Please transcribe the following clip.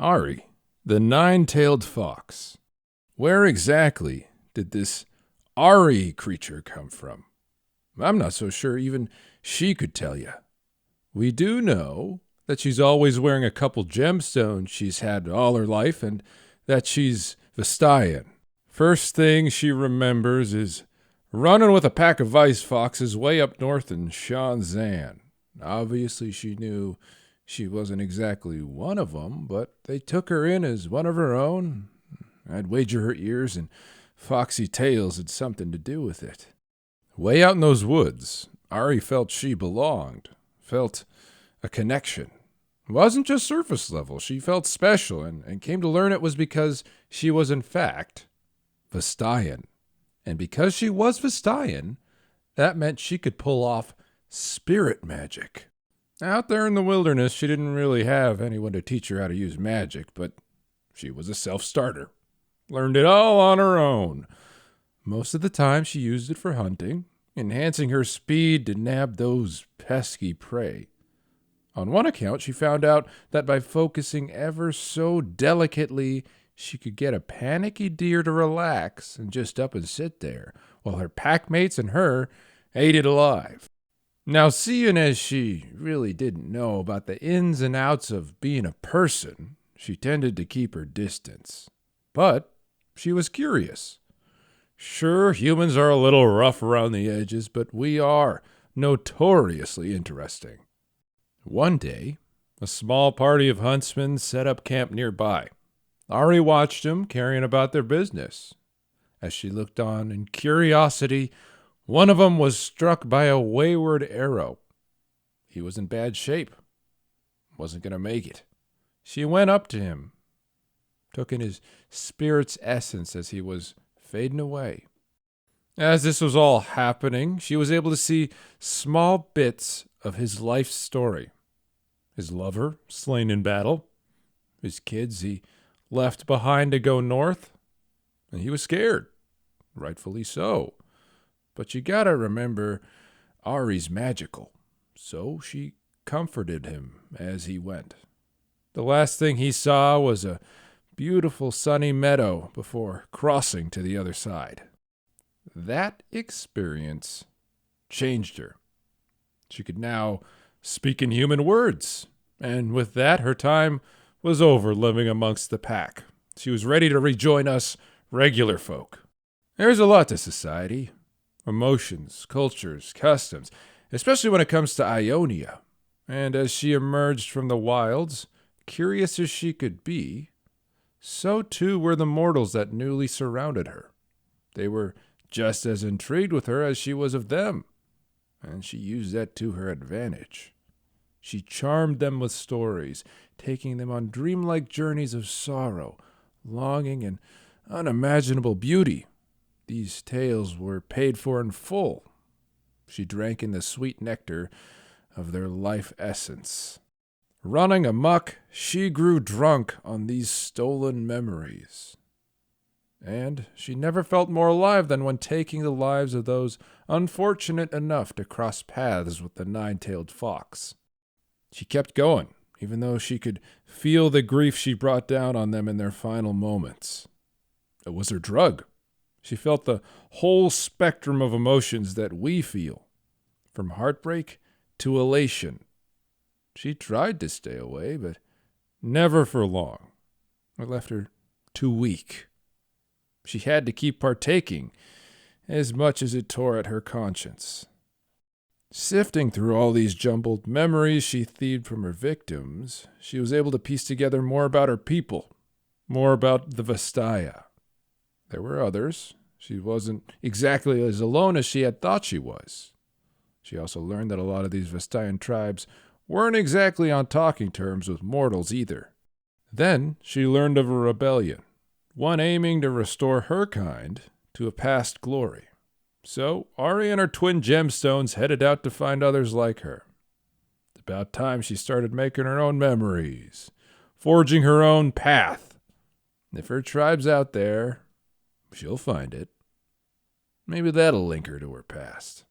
Ahri, the nine-tailed fox. Where exactly did this Ahri creature come from? I'm not so sure even she could tell you. We do know that she's always wearing a couple gemstones she's had all her life, and that she's Vestayan. First thing she remembers is running with a pack of ice foxes way up north in Shanzan. Obviously, she knew she wasn't exactly one of them, but they took her in as one of her own. I'd wager her ears and foxy tails had something to do with it. Way out in those woods, Ahri felt she belonged, felt a connection. It wasn't just surface level. She felt special and came to learn it was because she was, in fact, Vestayan. And because she was Vestayan, that meant she could pull off spirit magic. Out there in the wilderness, she didn't really have anyone to teach her how to use magic, but she was a self-starter. Learned it all on her own. Most of the time, she used it for hunting, enhancing her speed to nab those pesky prey. On one account, she found out that by focusing ever so delicately, she could get a panicky deer to relax and just up and sit there, while her packmates and her ate it alive. Now, seeing as she really didn't know about the ins and outs of being a person, she tended to keep her distance. But she was curious. Sure, humans are a little rough around the edges, but we are notoriously interesting. One day, a small party of huntsmen set up camp nearby. Ahri watched them carrying about their business. As she looked on in curiosity, one of them was struck by a wayward arrow. He was in bad shape. Wasn't going to make it. She went up to him, took in his spirit's essence as he was fading away. As this was all happening, she was able to see small bits of his life story. His lover, slain in battle. His kids he left behind to go north. And he was scared. Rightfully so. But you gotta remember, Ahri's magical. So she comforted him as he went. The last thing he saw was a beautiful sunny meadow before crossing to the other side. That experience changed her. She could now speak in human words, and with that, her time was over living amongst the pack. She was ready to rejoin us regular folk. There's a lot to society. Emotions, cultures, customs, especially when it comes to Ionia. And as she emerged from the wilds, curious as she could be, so too were the mortals that newly surrounded her. They were just as intrigued with her as she was of them, and she used that to her advantage. She charmed them with stories, taking them on dreamlike journeys of sorrow, longing, and unimaginable beauty. These tales were paid for in full. She drank in the sweet nectar of their life essence. Running amok, she grew drunk on these stolen memories. And she never felt more alive than when taking the lives of those unfortunate enough to cross paths with the nine-tailed fox. She kept going, even though she could feel the grief she brought down on them in their final moments. It was her drug. She felt the whole spectrum of emotions that we feel, from heartbreak to elation. She tried to stay away, but never for long. It left her too weak. She had to keep partaking, as much as it tore at her conscience. Sifting through all these jumbled memories she thieved from her victims, she was able to piece together more about her people, more about the Vestaya. There were others. She wasn't exactly as alone as she had thought she was. She also learned that a lot of these Vestayan tribes weren't exactly on talking terms with mortals either. Then she learned of a rebellion, one aiming to restore her kind to a past glory. So Ahri and her twin gemstones headed out to find others like her. It's about time she started making her own memories, forging her own path. If her tribe's out there, she'll find it. Maybe that'll link her to her past.